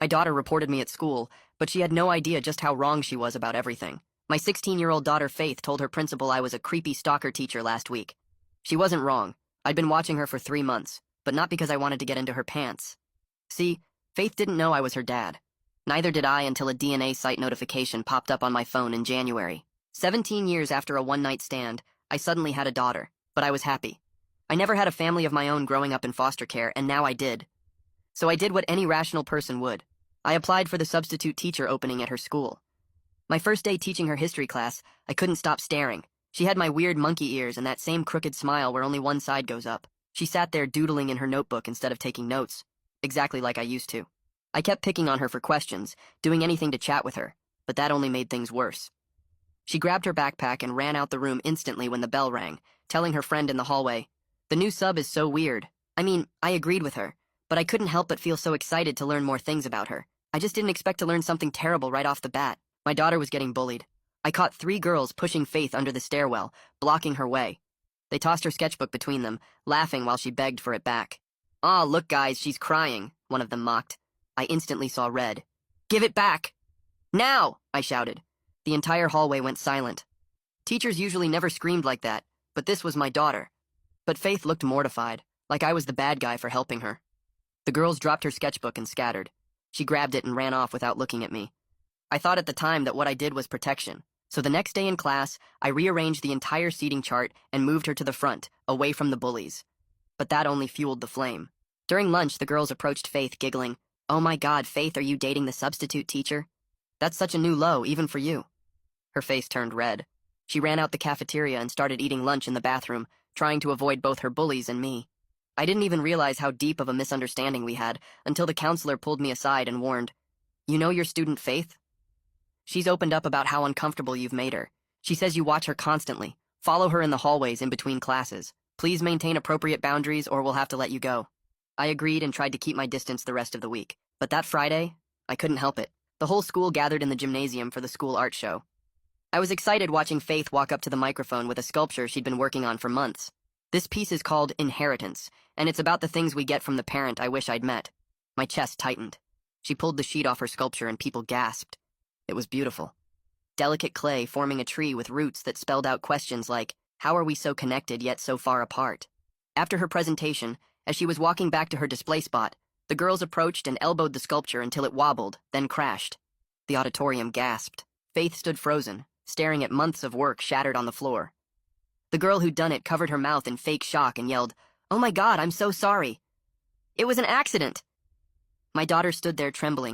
My daughter reported me at school, but she had no idea just how wrong she was about everything. My 16-year-old daughter Faith told her principal I was a creepy stalker teacher last week. She wasn't wrong. I'd been watching her for 3 months, but not because I wanted to get into her pants. See, Faith didn't know I was her dad. Neither did I until a DNA site notification popped up on my phone in January. 17 years after a one-night stand, I suddenly had a daughter, but I was happy. I never had a family of my own growing up in foster care, and now I did. So I did what any rational person would. I applied for the substitute teacher opening at her school. My first day teaching her history class, I couldn't stop staring. She had my weird monkey ears and that same crooked smile where only one side goes up. She sat there doodling in her notebook instead of taking notes, exactly like I used to. I kept picking on her for questions, doing anything to chat with her, but that only made things worse. She grabbed her backpack and ran out the room instantly when the bell rang, telling her friend in the hallway, "The new sub is so weird." I agreed with her, but I couldn't help but feel so excited to learn more things about her. I just didn't expect to learn something terrible right off the bat. My daughter was getting bullied. I caught 3 girls pushing Faith under the stairwell, blocking her way. They tossed her sketchbook between them, laughing while she begged for it back. "Aw, look guys, she's crying," one of them mocked. I instantly saw red. "Give it back! Now!" I shouted. The entire hallway went silent. Teachers usually never screamed like that, but this was my daughter. But Faith looked mortified, like I was the bad guy for helping her. The girls dropped her sketchbook and scattered. She grabbed it and ran off without looking at me. I thought at the time that what I did was protection, so the next day in class, I rearranged the entire seating chart and moved her to the front, away from the bullies. But that only fueled the flame. During lunch, the girls approached Faith, giggling, "Oh my God, Faith, are you dating the substitute teacher? That's such a new low, even for you." Her face turned red. She ran out the cafeteria and started eating lunch in the bathroom, trying to avoid both her bullies and me. I didn't even realize how deep of a misunderstanding we had until the counselor pulled me aside and warned, "You know your student Faith? She's opened up about how uncomfortable you've made her. She says you watch her constantly. Follow her in the hallways in between classes. Please maintain appropriate boundaries or we'll have to let you go." I agreed and tried to keep my distance the rest of the week. But that Friday, I couldn't help it. The whole school gathered in the gymnasium for the school art show. I was excited watching Faith walk up to the microphone with a sculpture she'd been working on for months. This piece is called Inheritance, and it's about the things we get from the parent I wish I'd met. My chest tightened. She pulled the sheet off her sculpture and people gasped. It was beautiful. Delicate clay forming a tree with roots that spelled out questions like, how are we so connected yet so far apart? After her presentation, as she was walking back to her display spot, the girls approached and elbowed the sculpture until it wobbled, then crashed. The auditorium gasped. Faith stood frozen, staring at months of work shattered on the floor. The girl who'd done it covered her mouth in fake shock and yelled, "Oh my God, I'm so sorry. It was an accident." My daughter stood there trembling,